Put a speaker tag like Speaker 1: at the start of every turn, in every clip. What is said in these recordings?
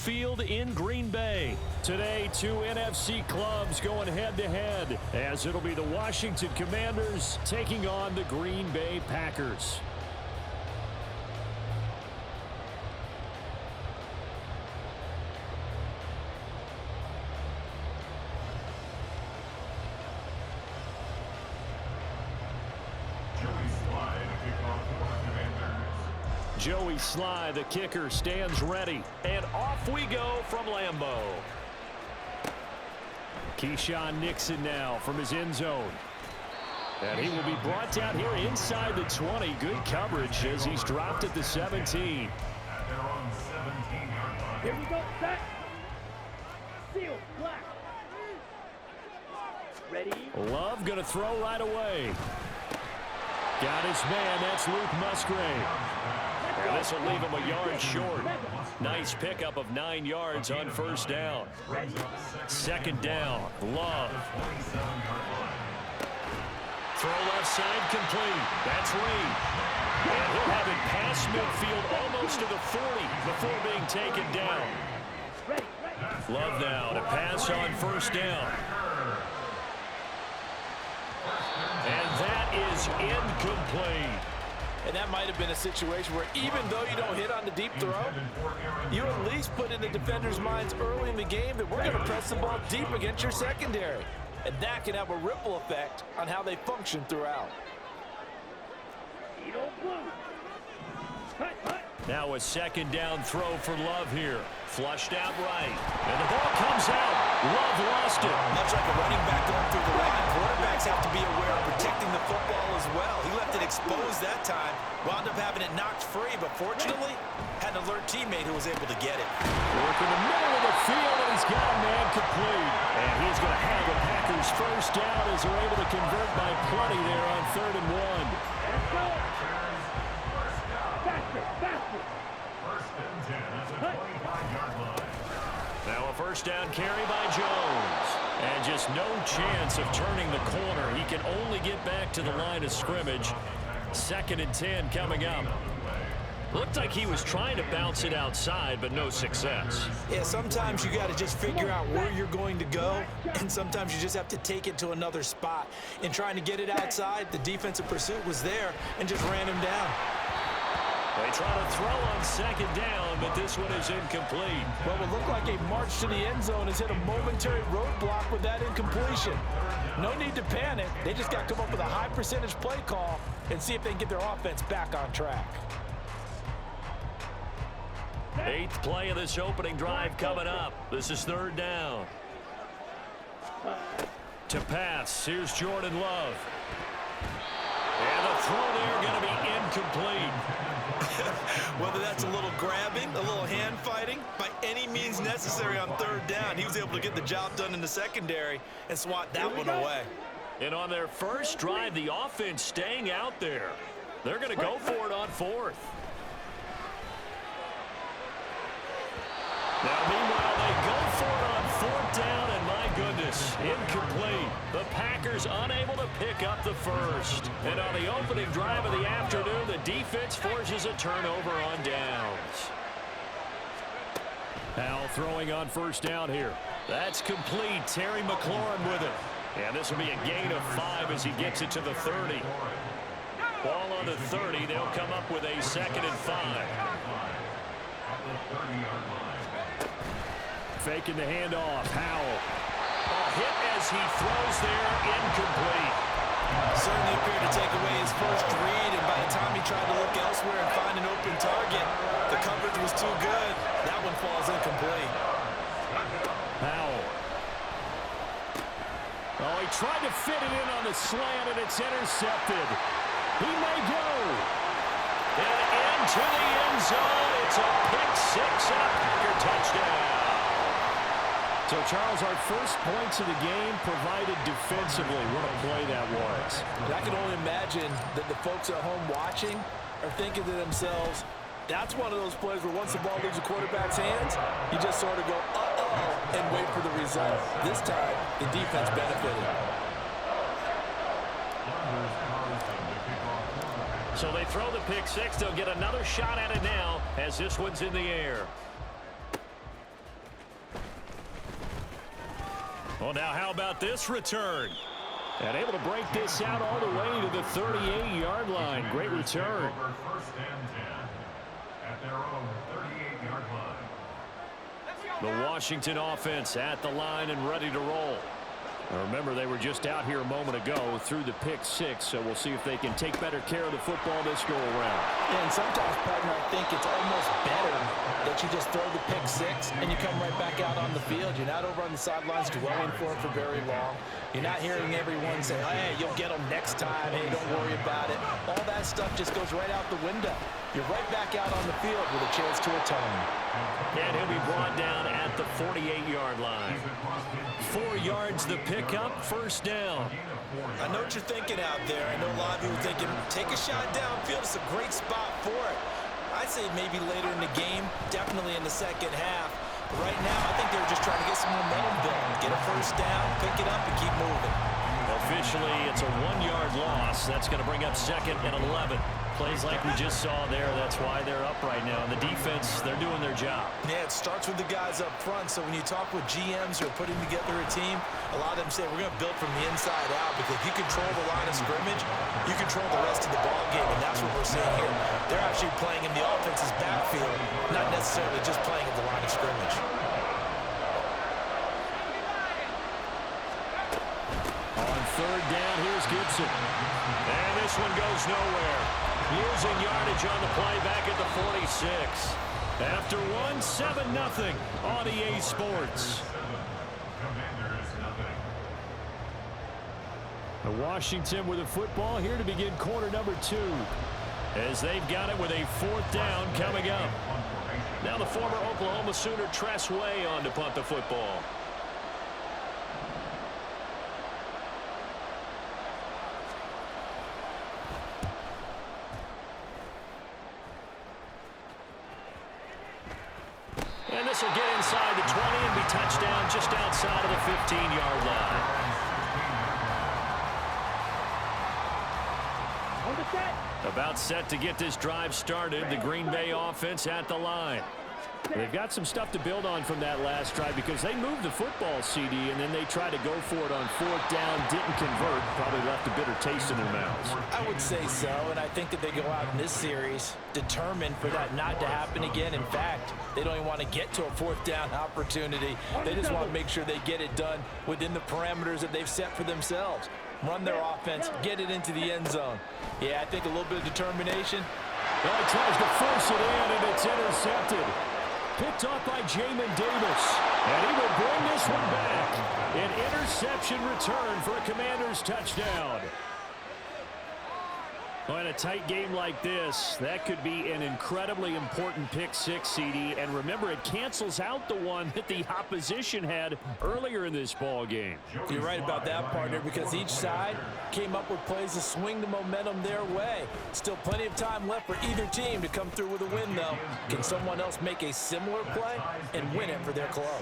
Speaker 1: Field in Green Bay. Today, two NFC clubs going head-to-head, as it'll be the Washington Commanders taking on the Green Bay Packers. Joey Sly, the kicker, stands ready. And off we go from Lambeau. Keyshawn Nixon now from his end zone. And he will be brought down here inside the 20. Good coverage as he's dropped at the 17.
Speaker 2: Here we go, set. Seal, black. Ready?
Speaker 1: Love going to throw right away. Got his man, that's Luke Musgrave. And this will leave him a yard short. Nice pickup of 9 yards on first down. Second down, Love. Throw left side complete. That's Reed. And he'll have it past midfield almost to the 40 before being taken down. Love now to pass on first down. And that is incomplete.
Speaker 3: And that might have been a situation where even though you don't hit on the deep throw, you at least put in the defender's minds early in the game that we're going to press the ball deep against your secondary. And that can have a ripple effect on how they function throughout.
Speaker 1: Now a second down throw for Love here. Flushed out right. And the ball comes out. Love lost it.
Speaker 3: Much like a running back going through the line, quarterbacks have to be aware of protecting the football as well. He left it exposed that time. Wound up having it knocked free, but fortunately, had an alert teammate who was able to get it.
Speaker 1: Work in the middle of the field, and he's got a man complete. And he's going to have the Packers first down as they're able to convert by plenty there on 3rd and 1.
Speaker 2: Let's go. Faster, faster.
Speaker 1: Now a first down carry by Jones. And just no chance of turning the corner. He can only get back to the line of scrimmage. 2nd and 10 coming up. Looked like he was trying to bounce it outside, but no success.
Speaker 3: Yeah, sometimes you got to just figure out where you're going to go, and sometimes you just have to take it to another spot. In trying to get it outside, the defensive pursuit was there and just ran him down.
Speaker 1: They try to throw on 2nd down, but this one is incomplete.
Speaker 3: Well, it looked like a march to the end zone has hit a momentary roadblock with that incompletion. No need to panic. They just got to come up with a high percentage play call and see if they can get their offense back on track.
Speaker 1: 8th play of this opening drive coming up. This is 3rd down. To pass, here's Jordan Love. And the throw there going to be incomplete.
Speaker 3: Whether that's a little grabbing, a little hand fighting, by any means necessary on 3rd down, he was able to get the job done in the secondary and swat that one away.
Speaker 1: And on their first drive, the offense staying out there. They're going to go for it on 4th. Now, meanwhile, they go for it on 4th down, and my goodness, incomplete. The Packers unable to pick up the first. And on the opening drive of the afternoon, the defense forces a turnover on downs. Powell throwing on first down here. That's complete. Terry McLaurin with it. And this will be a gain of 5 as he gets it to the 30. Ball on the 30. They'll come up with a 2nd and 5. Faking the handoff. Howell. A hit as he throws there. Incomplete.
Speaker 3: Certainly appeared to take away his first read, and by the time he tried to look elsewhere and find an open target, the coverage was too good. That one falls incomplete.
Speaker 1: Howell. Oh, he tried to fit it in on the slant, and it's intercepted. He may go. And into the end zone. It's a pick 6 and a Packer touchdown. So, Charles, our first points of the game provided defensively. What a play that was.
Speaker 3: And I can only imagine that the folks at home watching are thinking to themselves, that's one of those plays where once the ball leaves the quarterback's hands, you just sort of go, uh-oh, and wait for the result. This time, the defense benefited.
Speaker 1: So they throw the pick 6. They'll get another shot at it now as this one's in the air. Well, now how about this return? And able to break this out all the way to the 38-yard line. Great return.
Speaker 4: First and 10 at their own 38-yard line.
Speaker 1: The Washington offense at the line and ready to roll. Now remember, they were just out here a moment ago through the pick-6, so we'll see if they can take better care of the football this go-around.
Speaker 3: Yeah, and sometimes, partner, I think it's almost better that you just throw the pick-6 and you come right back out on the field. You're not over on the sidelines dwelling for it for very long. You're not hearing everyone say, hey, you'll get them next time. Hey, don't worry about it. All that stuff just goes right out the window. You're right back out on the field with a chance to atone.
Speaker 1: And he'll be brought down at the 48-yard line. 4 yards the pickup, first down.
Speaker 3: I know what you're thinking out there. I know a lot of you are thinking, take a shot downfield. It's a great spot for it. I'd say maybe later in the game, definitely in the second half. But right now, I think they were just trying to get some momentum built. Get a first down, pick it up, and keep moving.
Speaker 1: Officially, it's a 1-yard loss. That's going to bring up second and 11. Plays like we just saw there. That's why they're up right now. And the defense, they're doing their job.
Speaker 3: Yeah, it starts with the guys up front. So when you talk with GMs who are putting together a team, a lot of them say we're going to build from the inside out, because you control the line of scrimmage, you control the rest of the ball game, and that's what we're seeing here. They're actually playing in the offense's backfield, not necessarily just playing at the line of scrimmage.
Speaker 1: On third down, here's Gibson. And this one goes nowhere. Using yardage on the play back at the 46. After one, 7-0 on EA Sports. Washington with a football here to begin quarter number 2. As they've got it with a 4th down coming up. Now the former Oklahoma Sooner Tress Way on to punt the football. And this will get inside the 20 and be touchdown just outside of the 15-yard line. About set to get this drive started. The Green Bay offense at the line. They've got some stuff to build on from that last drive, because they moved the football, CD, and then they tried to go for it on 4th down, didn't convert, probably left a bitter taste in their mouths.
Speaker 3: I would say so, and I think that they go out in this series determined for that not to happen again. In fact, they don't even want to get to a 4th down opportunity. They just want to make sure they get it done within the parameters that they've set for themselves. Run their offense, get it into the end zone. Yeah, I think a little bit of determination.
Speaker 1: Well, he tries to force it in, and it's intercepted. Picked off by Jamin Davis. And he will bring this one back. An interception return for a Commanders touchdown. Well, in a tight game like this, that could be an incredibly important pick-6, CD. And remember, it cancels out the one that the opposition had earlier in this ball game.
Speaker 3: You're right about that, partner, because each side came up with plays to swing the momentum their way. Still plenty of time left for either team to come through with a win, though. Can someone else make a similar play and win it for their club?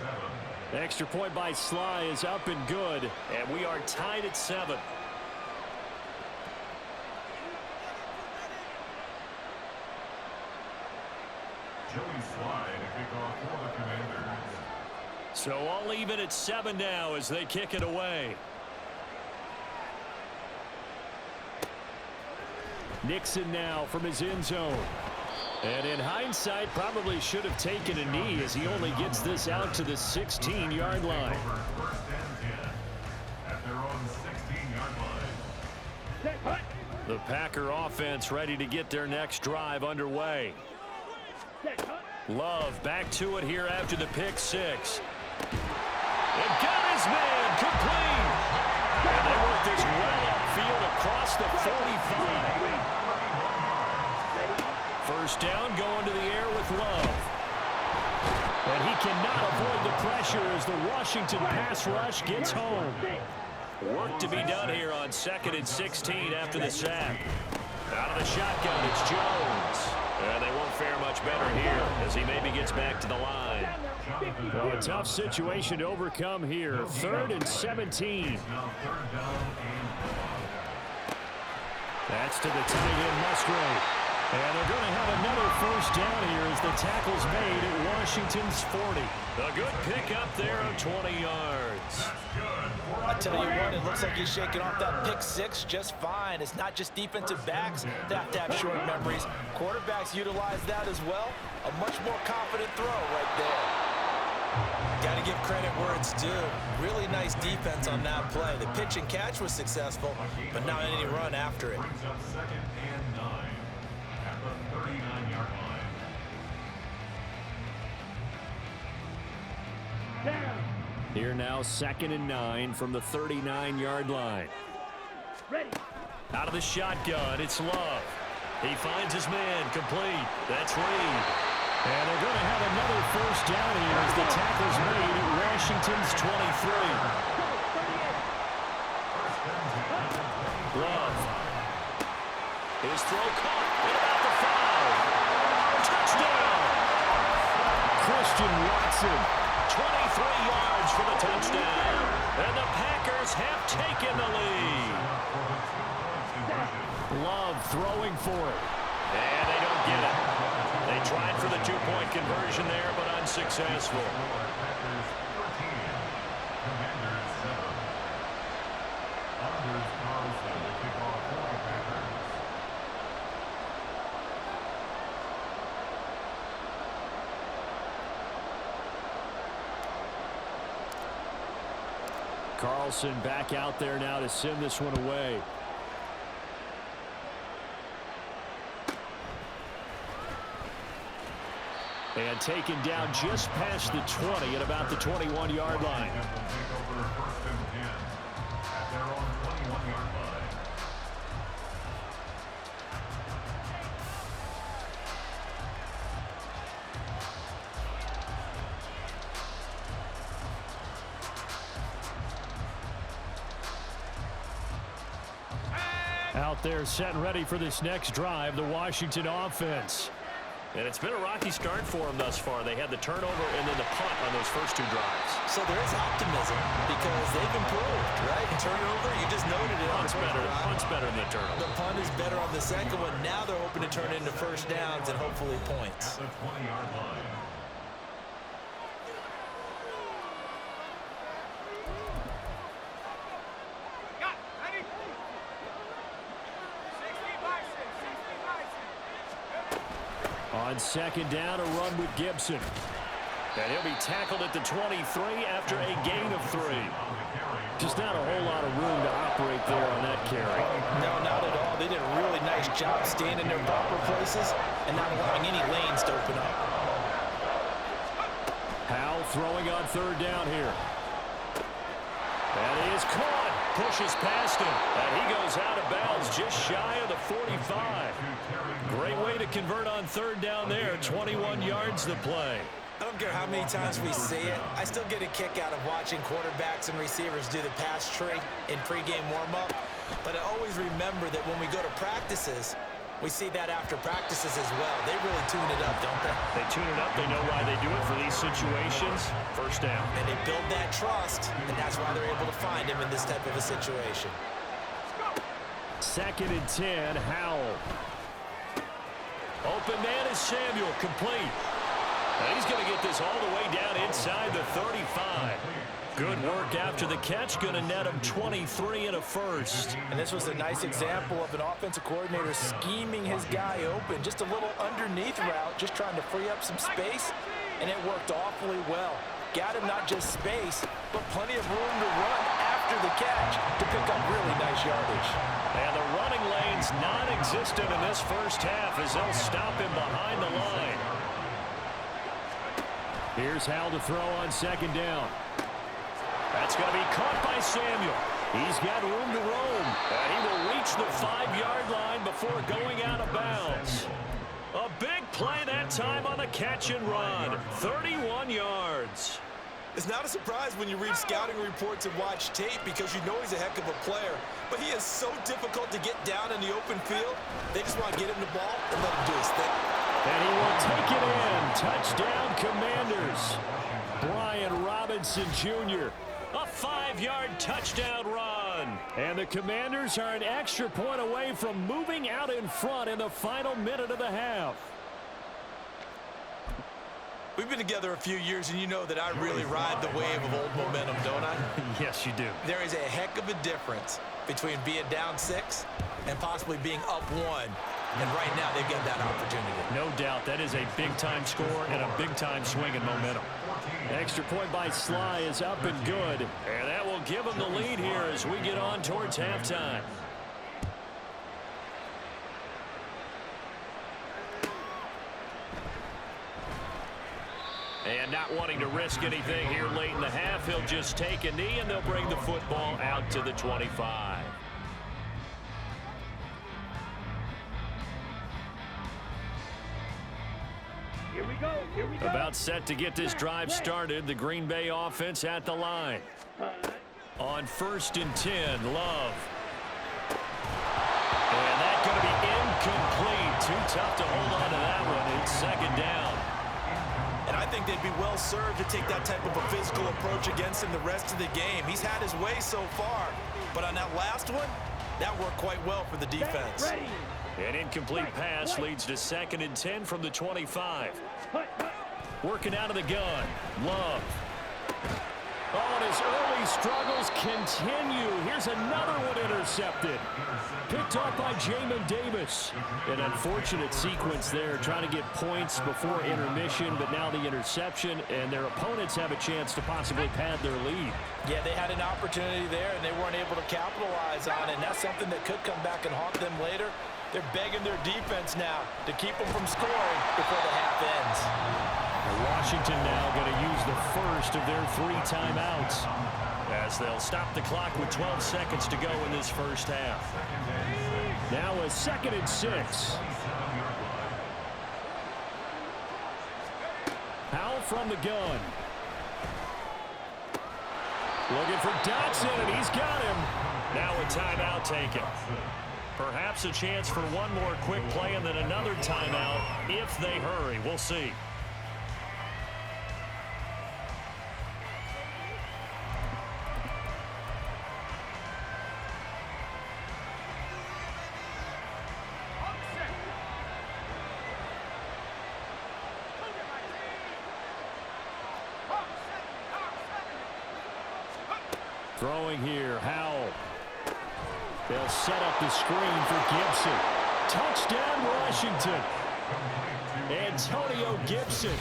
Speaker 1: The extra point by Sly is up and good, and we are tied at 7. So all even at 7 now as they kick it away. Nixon now from his end zone. And in hindsight, probably should have taken a knee, as he only gets this out to the 16-yard line. The Packer offense ready to get their next drive underway. Love back to it here after the pick-6. And got his man complete. And they work this well upfield across the 45. First down, going to the air with Love. And he cannot avoid the pressure as the Washington pass rush gets home. Work to be done here on 2nd and 16 after the sack. Out of the shotgun, it's Jones. And they won't fare much better here as he maybe gets back to the line. Well, a tough situation to overcome here. 3rd and 17. That's to the tight end, Musgrave. And they're going to have another first down here as the tackle's made at Washington's 40. A good pickup there of 20 yards.
Speaker 3: I tell you what, it looks like he's shaking off that pick six just fine. It's not just defensive backs that have to have short memories. Quarterbacks utilize that as well. A much more confident throw right there. Got to give credit where it's due. Really nice defense on that play. The pitch and catch was successful, but not any run after it.
Speaker 4: Brings up 2nd and 9 at the 39-yard line.
Speaker 2: Down.
Speaker 1: Here now, 2nd and 9 from the 39-yard line.
Speaker 2: Ready.
Speaker 1: Out of the shotgun, it's Love. He finds his man, complete. That's Reed. And they're going to have another first down here as the tackle's made at Washington's 23. Love. His throw caught at about the 5. Touchdown! Christian Watson, 23 yards for the touchdown. And the Packers have taken the lead. Love throwing for it. And they don't get it. They tried for the 2-point conversion there, but unsuccessful.
Speaker 4: Packers 13, Commanders 7. Anders Carlson to kick off for the Packers.
Speaker 1: Carlson back out there now to send this one away. And taken down just past the 20 at about the 21-yard line.
Speaker 4: Take over 1st and 10 at their own 21-yard line.
Speaker 1: Out there set and ready for this next drive, the Washington offense. And it's been a rocky start for them thus far. They had the turnover and then the punt on those first 2 drives.
Speaker 3: So there is optimism because they've improved, right? Turnover, you just noted it.
Speaker 1: Punt's better than the turnover.
Speaker 3: The punt is better on the second one. Now they're hoping to turn it into first downs and hopefully points.
Speaker 4: At the 20-yard line.
Speaker 1: On 2nd down, a run with Gibson. And he'll be tackled at the 23 after a gain of 3. Just not a whole lot of room to operate there on that carry.
Speaker 3: No, not at all. They did a really nice job staying in their proper places and not allowing any lanes to open up.
Speaker 1: Howell throwing on 3rd down here. And he is caught. Pushes past him. And he goes out of bounds just shy of the 45. Great way to convert on 3rd down there. 21 yards to play.
Speaker 3: I don't care how many times we see it. I still get a kick out of watching quarterbacks and receivers do the pass tree in pregame warm-up. But I always remember that when we go to practices, we see that after practices as well. They really tune it up, don't they?
Speaker 1: They tune it up. They know why they do it for these situations. First down.
Speaker 3: And they build that trust, and that's why they're able to find him in this type of a situation.
Speaker 1: 2nd and 10, Howell. Open man is Samuel, complete. And he's going to get this all the way down inside the 35. Good work after the catch, going to net him 23 and a first.
Speaker 3: And this was a nice example of an offensive coordinator scheming his guy open. Just a little underneath route, just trying to free up some space, and it worked awfully well. Got him not just space, but plenty of room to run after the catch to pick up really nice yardage.
Speaker 1: And the running lane's non-existent in this first half as they'll stop him behind the line. Here's Howell to throw on 2nd down. That's going to be caught by Samuel. He's got room to roam. And he will reach the 5-yard line before going out of bounds. A big play that time on the catch and run. 31 yards.
Speaker 3: It's not a surprise when you read scouting reports and watch tape because you know he's a heck of a player. But he is so difficult to get down in the open field. They just want to get him the ball and let him do his thing.
Speaker 1: And he will take it in. Touchdown, Commanders. Brian Robinson Jr. A 5-yard touchdown run. And the Commanders are an extra point away from moving out in front in the final minute of the half.
Speaker 3: We've been together a few years, and you know that I really ride the wave of old momentum, don't I?
Speaker 1: Yes, you do.
Speaker 3: There is a heck of a difference between being down 6 and possibly being up 1. And right now, they've got that opportunity.
Speaker 1: No doubt. That is a big-time score and a big-time swing in momentum. Extra point by Sly is up and good. And that will give them the lead here as we get on towards halftime. And not wanting to risk anything here late in the half, he'll just take a knee, and they'll bring the football out to the 25.
Speaker 2: Here we go. Here we go.
Speaker 1: About set to get this drive started. The Green Bay offense at the line. On 1st and 10, Love. And that's going to be incomplete. Too tough to hold on to that one. It's 2nd down.
Speaker 3: And I think they'd be well served to take that type of a physical approach against him the rest of the game. He's had his way so far, but on that last one, that worked quite well for the defense.
Speaker 2: Ready.
Speaker 1: An incomplete pass leads to 2nd and 10 from the 25. Working out of the gun. Love. Oh, and his early struggles continue. Here's another one intercepted. Picked off by Jamin Davis. An unfortunate sequence there, trying to get points before intermission, but now the interception, and their opponents have a chance to possibly pad their lead.
Speaker 3: Yeah, they had an opportunity there, and they weren't able to capitalize on it, and that's something that could come back and haunt them later. They're begging their defense now to keep them from scoring before the half ends.
Speaker 1: Washington now going to use the first of their 3 timeouts as they'll stop the clock with 12 seconds to go in this first half. Now a 2nd and 6. Powell from the gun. Looking for Dotson, and he's got him. Now a timeout taken. Perhaps a chance for one more quick play and then another timeout if they hurry. We'll see. Throwing here, Howell. They'll set up the screen for Gibson. Touchdown, Washington. Antonio Gibson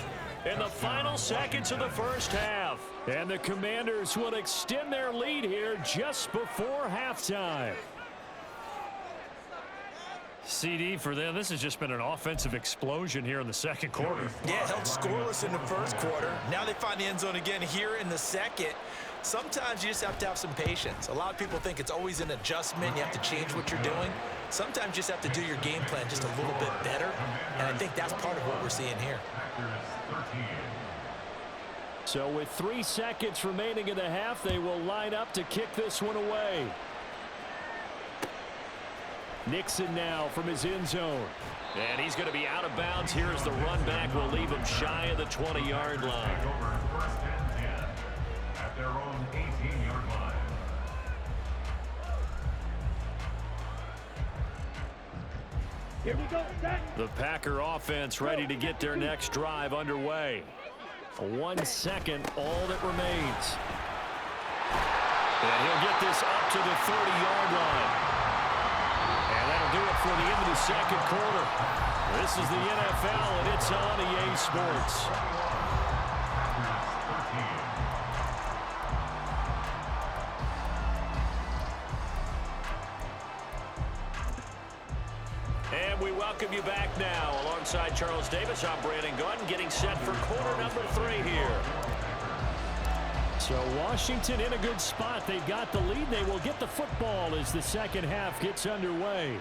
Speaker 1: in the final seconds of the first half. And the Commanders will extend their lead here just before halftime. CD for them, this has just been an offensive explosion here in the second quarter.
Speaker 3: Yeah, held scoreless in the first quarter. Now they find the end zone again here in the second. Sometimes you just have to have some patience. A lot of people think it's always an adjustment. You have to change what you're doing. Sometimes you just have to do your game plan just a little bit better. And I think that's part of what we're seeing here.
Speaker 1: So with 3 seconds remaining in the half, they will line up to kick this one away. Nixon now from his end zone. And he's going to be out of bounds here as the run back will leave him shy of the 20-yard line.
Speaker 4: At their own 18-yard line.
Speaker 2: Here we go. Set.
Speaker 1: The Packer offense ready to get their next drive underway. 1 second, all that remains. And he'll get this up to the 30-yard line. And that'll do it for the end of the second quarter. This is the NFL, and it's on EA Sports. And we welcome you back now. Alongside Charles Davis, I'm Brandon Gordon, getting set for quarter number 3 here. So Washington in a good spot. They've got the lead. They will get the football as the second half gets underway.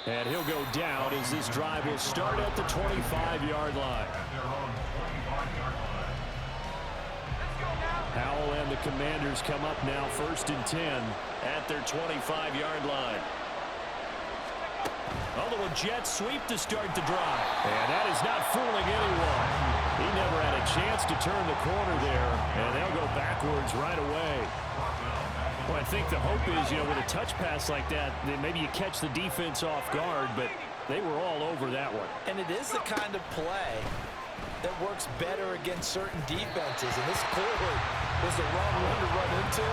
Speaker 1: And he'll go down as this drive will start at the 25-yard line. Howell and the Commanders come up now 1st and 10 at their 25-yard line. Oh, the Jets sweep to start the drive. And that is not fooling anyone. He never had a chance to turn the corner there, and they'll go backwards right away. Well, I think the hope is, with a touch pass like that, then maybe you catch the defense off guard, but they were all over that one.
Speaker 3: And it is the kind of play that works better against certain defenses, and this clearly was the wrong one to run into.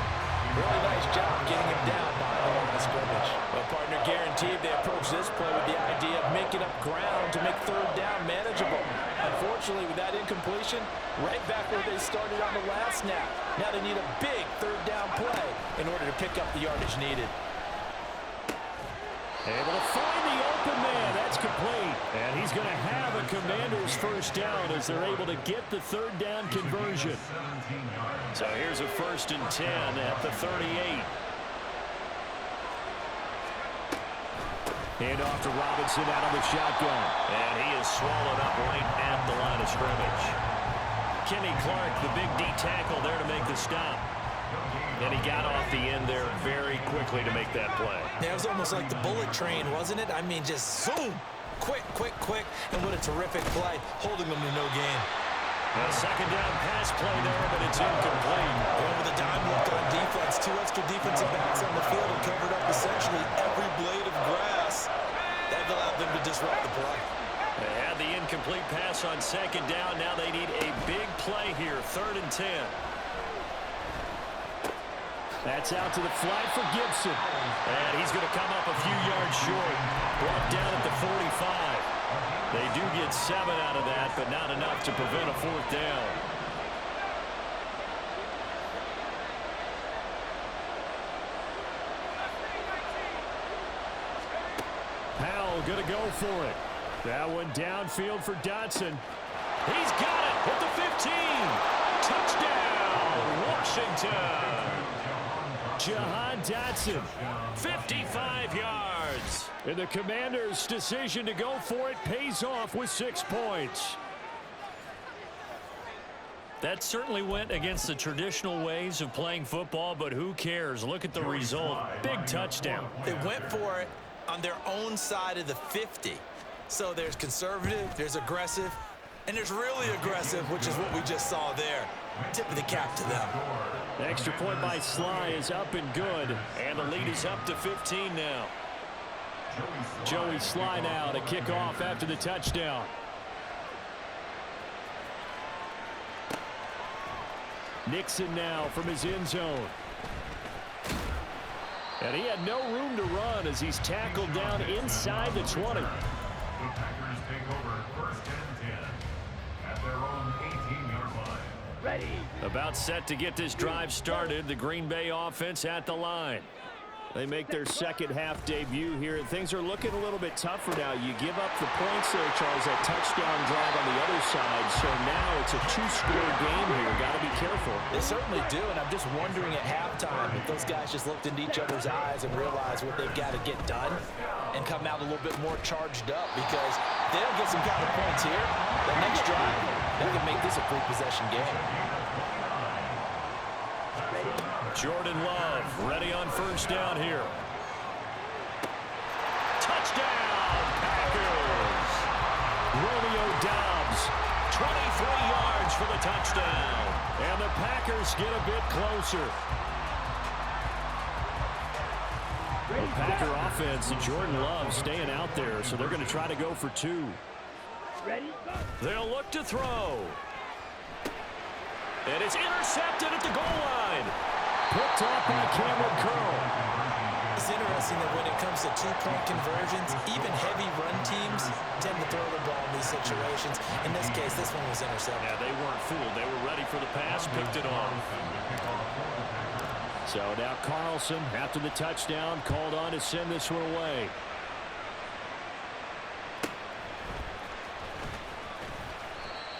Speaker 3: Really nice job getting him down behind the line of scrimmage. Well, partner, guaranteed they approach this play with the idea of making up ground to make third down manageable. Unfortunately, with that incompletion, right back where they started on the last snap. Now they need a big third down play in order to pick up the yardage needed.
Speaker 1: Able to find the open man. That's complete. And he's going to have a Commander's first down as they're able to get the third down conversion. So here's a 1st and 10 at the 38. Hand off to Robinson out of the shotgun. And he is swallowed up right at the line of scrimmage. Kenny Clark, the big D tackle there to make the stop. And he got off the end there very quickly to make that play.
Speaker 3: Yeah, it was almost like the bullet train, wasn't it? I mean, just zoom. Quick, quick, quick. And what a terrific play, holding them to no gain.
Speaker 1: A second down pass play there, but it's incomplete.
Speaker 3: Over the dime look on defense. 2 extra defensive backs on the field and covered up essentially every blade of grass. That allowed them to disrupt the play.
Speaker 1: They had the incomplete pass on second down. Now they need a big play here, 3rd and 10. That's out to the flat for Gibson. And he's going to come up a few yards short. Brought down at the 45. They do get 7 out of that, but not enough to prevent a 4th down. Powell going to go for it. That one downfield for Dotson. He's got it at the 15. Touchdown, Washington. Jahan Dotson, 55 yards. And the Commanders' decision to go for it pays off with 6 points. That certainly went against the traditional ways of playing football, but who cares? Look at the result. Big touchdown.
Speaker 3: They went for it on their own side of the 50. So there's conservative, there's aggressive, and there's really aggressive, which is what we just saw there. Tip of the cap to them.
Speaker 1: The extra point by Sly is up and good, and the lead is up to 15 now. Joey Sly now to kick off after the touchdown. Nixon now from his end zone. And he had no room to run as he's tackled down inside the 20.
Speaker 4: The Packers take over 1st and 10 at their own 18-yard line.
Speaker 2: Ready.
Speaker 1: About set to get this drive started. The Green Bay offense at the line. They make their second half debut here, and things are looking a little bit tougher now. You give up the points there, Charles, that touchdown drive on the other side. So now it's a 2-score game here. Got to be careful.
Speaker 3: They certainly do, and I'm just wondering at halftime if those guys just looked into each other's eyes and realized what they've got to get done and come out a little bit more charged up, because they don't get some kind of points here. The next drive, they can make this a 3-possession game.
Speaker 1: Jordan Love ready on 1st down here. Touchdown, Packers! Romeo Doubs, 23 yards for the touchdown. And the Packers get a bit closer. The Packer offense and Jordan Love staying out there, so they're going to try to go for 2.
Speaker 2: Ready, go.
Speaker 1: They'll look to throw. And it's intercepted at the goal line. Picked up by Cameron Curl.
Speaker 3: It's interesting that when it comes to 2-point conversions, even heavy run teams tend to throw the ball in these situations. In this case, this one was intercepted.
Speaker 1: Yeah, they weren't fooled. They were ready for the pass, picked it off. So now Carlson, after the touchdown, called on to send this one away.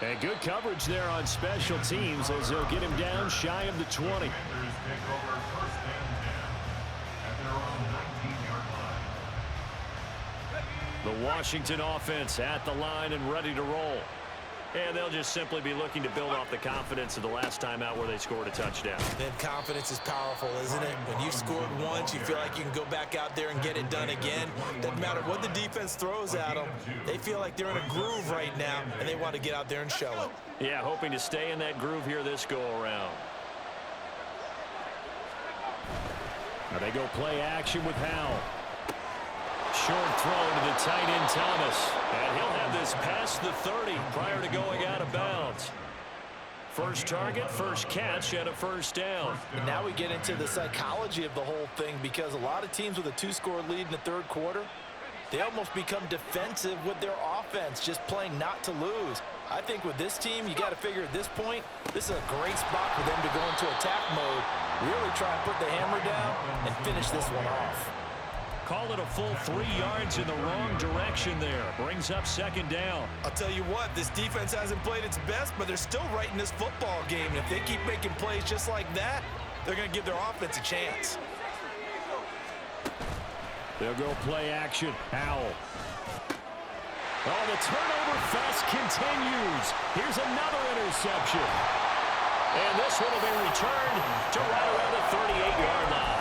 Speaker 1: And good coverage there on special teams as they'll get him down shy of the 20. The Washington offense at the line and ready to roll. And they'll just simply be looking to build off the confidence of the last time out where they scored a touchdown.
Speaker 3: Then confidence is powerful, isn't it? When you've scored once, you feel like you can go back out there and get it done again. Doesn't matter what the defense throws at them. They feel like they're in a groove right now, and they want to get out there and show it.
Speaker 1: Yeah, hoping to stay in that groove here this go-around. Now they go play action with Howell. Short throw to the tight end Thomas. And he'll have this past the 30 prior to going out of bounds. First target, first catch, and a first down.
Speaker 3: And now we get into the psychology of the whole thing, because a lot of teams with a 2-score lead in the third quarter, they almost become defensive with their offense, just playing not to lose. I think with this team, you got to figure at this point, this is a great spot for them to go into attack mode, really try and put the hammer down and finish this one off.
Speaker 1: Call it a full 3 yards in the wrong direction there. Brings up second down.
Speaker 3: I'll tell you what, this defense hasn't played its best, but they're still right in this football game. And if they keep making plays just like that, they're going to give their offense a chance.
Speaker 1: They'll go play action. Howell. Oh, the turnover fest continues. Here's another interception. And this one will be returned to right around the 38-yard line.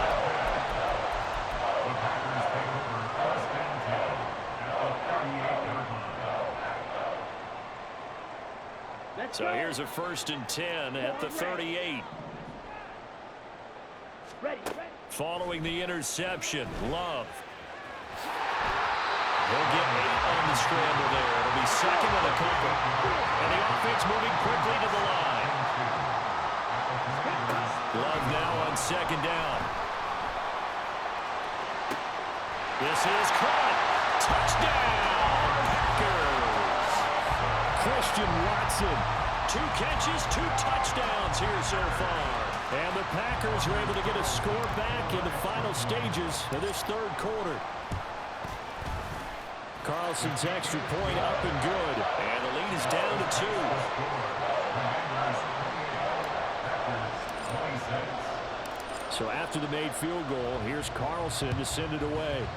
Speaker 1: So here's a 1st and 10 at the 38.
Speaker 2: Ready.
Speaker 1: Following the interception, Love. He'll get 8 on the scramble there. It'll be second and a couple. And the offense moving quickly to the line. Love now on second down. This is caught. Touchdown, Packers. Christian Watson. 2 catches, 2 touchdowns here so far. And the Packers are able to get a score back in the final stages of this third quarter. Carlson's extra point up and good. And the lead is down to 2. So after the made field goal, here's Carlson to send it away.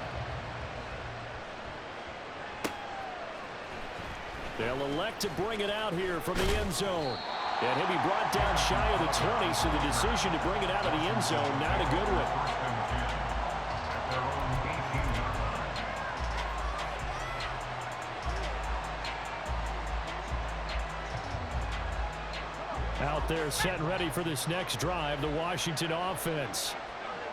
Speaker 1: They'll elect to bring it out here from the end zone. And he'll be brought down shy of the 20, so the decision to bring it out of the end zone, not a good one. Out there set and ready for this next drive, the Washington offense.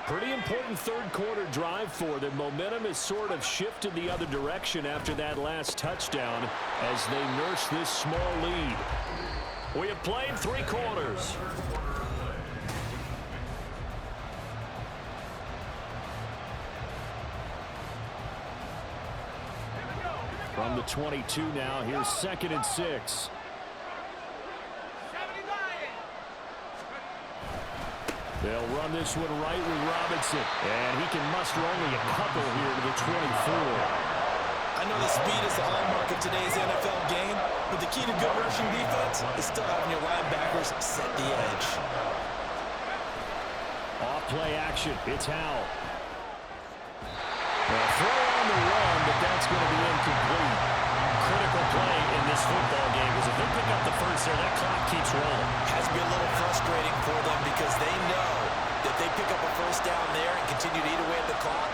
Speaker 1: Pretty important third quarter drive for them. Momentum has sort of shifted the other direction after that last touchdown as they nurse this small lead. We have played 3 quarters. From the 22 now, here's 2nd and 6. They'll run this one right with Robinson. And he can muster only a couple here to the 24.
Speaker 3: I know the speed is the hallmark of today's NFL game, but the key to good rushing defense is still having your linebackers set the edge.
Speaker 1: Off play action. It's Howell. Well, throw on the run, but that's going to be incomplete. Critical play in this football game, because if they pick up the first there, that clock keeps rolling.
Speaker 3: Has to be a little frustrating for them, because they know that they pick up a first down there and continue to eat away at the clock,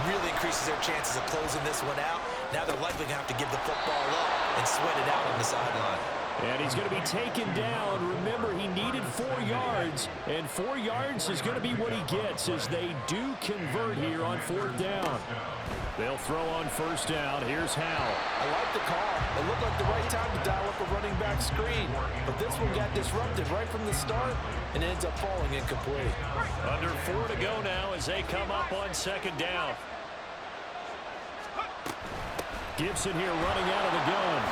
Speaker 3: really increases their chances of closing this one out. Now they're likely going to have to give the football up and sweat it out on the sideline.
Speaker 1: And he's going to be taken down. Remember, he needed 4 yards, and 4 yards is going to be what he gets as they do convert here on 4th down. They'll throw on 1st down. Here's Howell.
Speaker 3: I like the call. It looked like the right time to dial up a running back screen, but this one got disrupted right from the start and ends up falling incomplete.
Speaker 1: Under 4 to go now as they come up on 2nd down. Gibson here running out of the gun.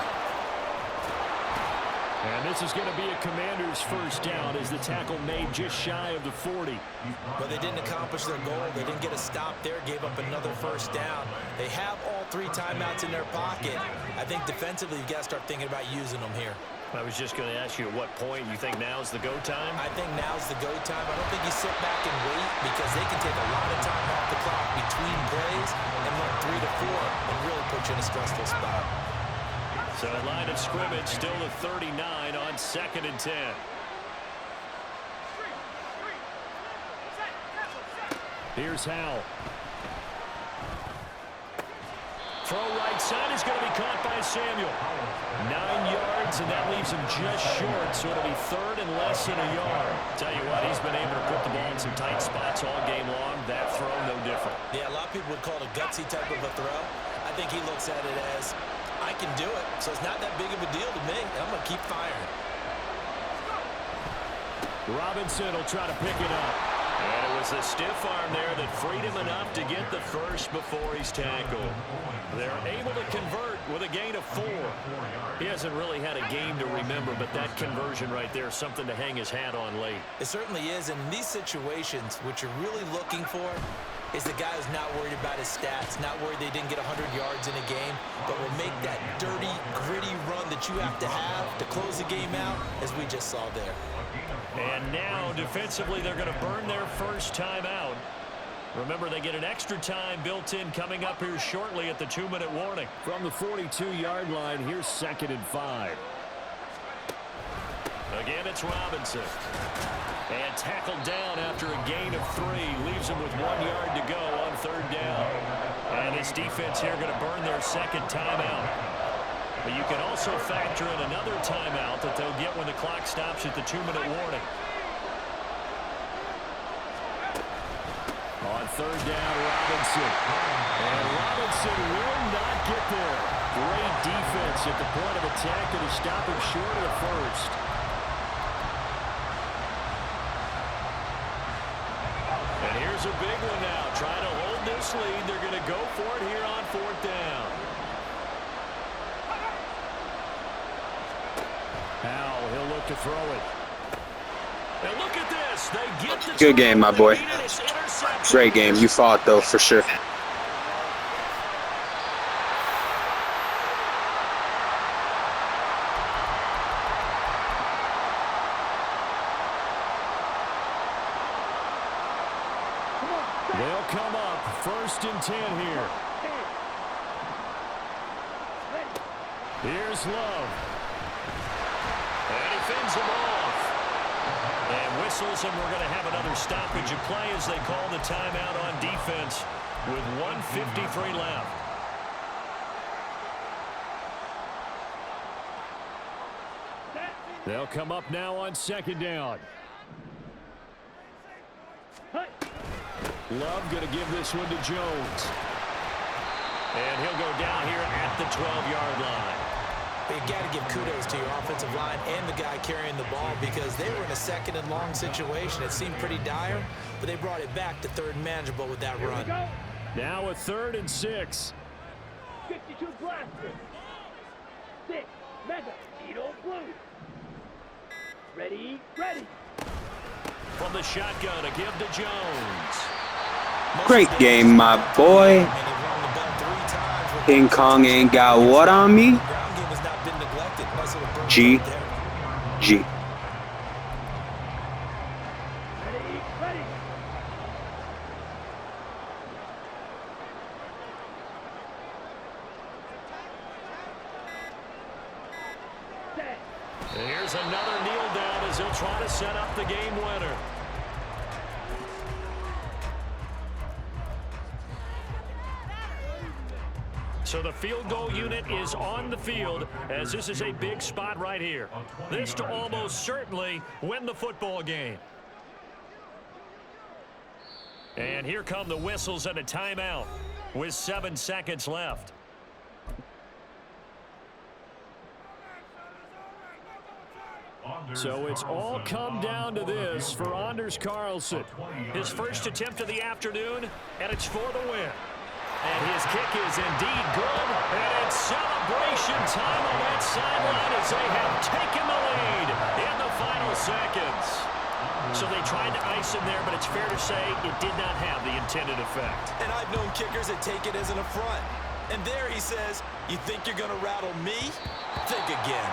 Speaker 1: And this is going to be a Commander's 1st down as the tackle made just shy of the 40.
Speaker 3: But they didn't accomplish their goal. They didn't get a stop there, gave up another 1st down. They have all 3 timeouts in their pocket. I think defensively you've got to start thinking about using them here.
Speaker 1: I was just going to ask you at what point you think now's the go time?
Speaker 3: I think now's the go time. I don't think you sit back and wait, because they can take a lot of time off the clock between plays and run 3 to 4 and really put you in a stressful spot.
Speaker 1: So a line of scrimmage still the 39 on 2nd and 10. Here's Howell. Throw right side is going to be caught by Samuel. 9 yards, and that leaves him just short, so it'll be 3rd and less than a yard. Tell you what, he's been able to put the ball in some tight spots all game long. That throw, no different.
Speaker 3: Yeah, a lot of people would call it a gutsy type of a throw. I think he looks at it as, I can do it, so it's not that big of a deal to me, and I'm going to keep firing.
Speaker 1: Robinson will try to pick it up. And it was a stiff arm there that freed him enough to get the first before he's tackled. They're able to convert with a gain of 4. He hasn't really had a game to remember, but that conversion right there is something to hang his hat on late.
Speaker 3: It certainly is, and in these situations, what you're really looking for is the guy who's not worried about his stats, not worried they didn't get 100 yards in a game, but will make that dirty, gritty run that you have to close the game out, as we just saw there.
Speaker 1: And now, defensively, they're going to burn their first timeout. Remember, they get an extra time built in coming up here shortly at the 2-minute warning. From the 42-yard line, here's 2nd and 5. Again, it's Robinson. And tackled down after a gain of 3. Leaves him with 1 yard to go on 3rd down. And this defense here going to burn their second timeout. But you can also factor in another timeout that they'll get when the clock stops at the 2-minute warning. On 3rd down, Robinson. And Robinson will not get there. Great defense at the point of attack to stop him short of the first. And here's a big one now. Trying to hold this lead. They're going to go for it here on 4th down. Howell, he'll look to throw it. And look at this. They get the
Speaker 5: good game, my boy. Great game. You fought, though, for sure.
Speaker 1: They'll come up 1st and 10 here. Here's Love. And he fends him off. And whistles, and we're going to have another stoppage of play as they call the timeout on defense with 1:53 left. They'll come up now on 2nd down. Love going to give this one to Jones. And he'll go down here at the 12-yard line.
Speaker 3: You got to give kudos to your offensive line and the guy carrying the ball because they were in a 2nd and long situation. It seemed pretty dire, but they brought it back to 3rd and manageable with that run.
Speaker 1: Now a 3rd and 6.
Speaker 2: 52 blaster. 6. Mega. Edo blue. Ready.
Speaker 1: From the shotgun, a give to Jones.
Speaker 5: Great game, my boy. King Kong ain't got what on me? G.
Speaker 2: Ready. Set.
Speaker 1: And here's another kneel down as he'll try to set up the game winner. So the field goal unit is on the field as this is a big spot right here. This to almost certainly win the football game. And here come the whistles and a timeout with 7 seconds left. So it's all come down to this for Anders Carlson. His first attempt of the afternoon, and it's for the win. And his kick is indeed good. And it's celebration time on that sideline as they have taken the lead in the final seconds. So they tried to ice him there, but it's fair to say it did not have the intended effect.
Speaker 3: And I've known kickers that take it as an affront. And there he says, you think you're going to rattle me? Think again.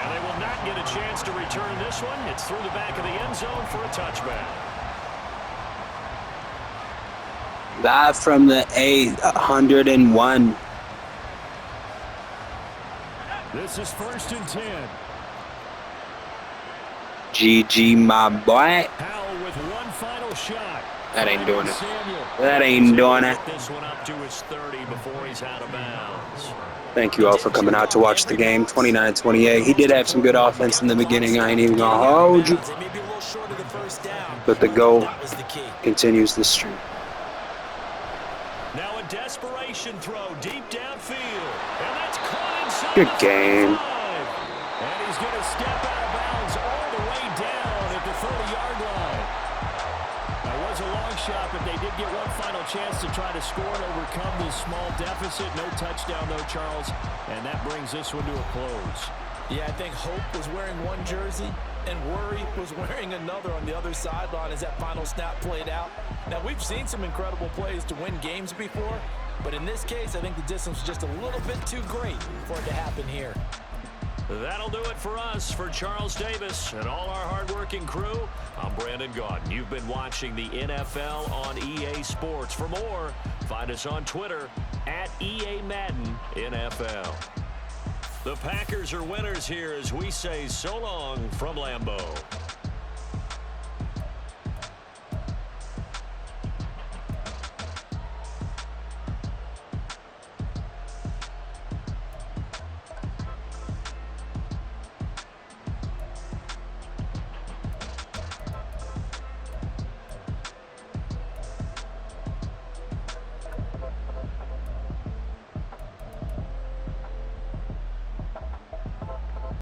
Speaker 1: And they will not get a chance to return this one. It's through the back of the end zone for a touchback.
Speaker 5: Live from the 101.
Speaker 1: This This is 1st and 10.
Speaker 5: GG, my boy.
Speaker 1: Howell with one final shot.
Speaker 5: That ain't doing it.
Speaker 1: Samuel.
Speaker 5: That ain't doing it.
Speaker 1: This one up to his 30 before he's out of bounds.
Speaker 5: Thank you all for coming out to watch the game. 29-28. He did have some good offense in the beginning. I ain't even going to hold you. But the goal continues the streak.
Speaker 1: Now a desperation throw deep downfield. And that's caught inside.
Speaker 5: Good game.
Speaker 1: And he's going to step out of bounds all the way down at the 30-yard line. That was a long shot, but they did get one final chance to try to score and overcome this small deficit. No touchdown, though, Charles. And that brings this one to a close.
Speaker 3: Yeah, I think Hope was wearing one jersey and Worry was wearing another on the other sideline as that final snap played out. Now, we've seen some incredible plays to win games before, but in this case, I think the distance was just a little bit too great for it to happen here.
Speaker 1: That'll do it for us. For Charles Davis and all our hardworking crew, I'm Brandon Gaudin. You've been watching the NFL on EA Sports. For more, find us on Twitter at EA Madden NFL. The Packers are winners here as we say so long from Lambeau.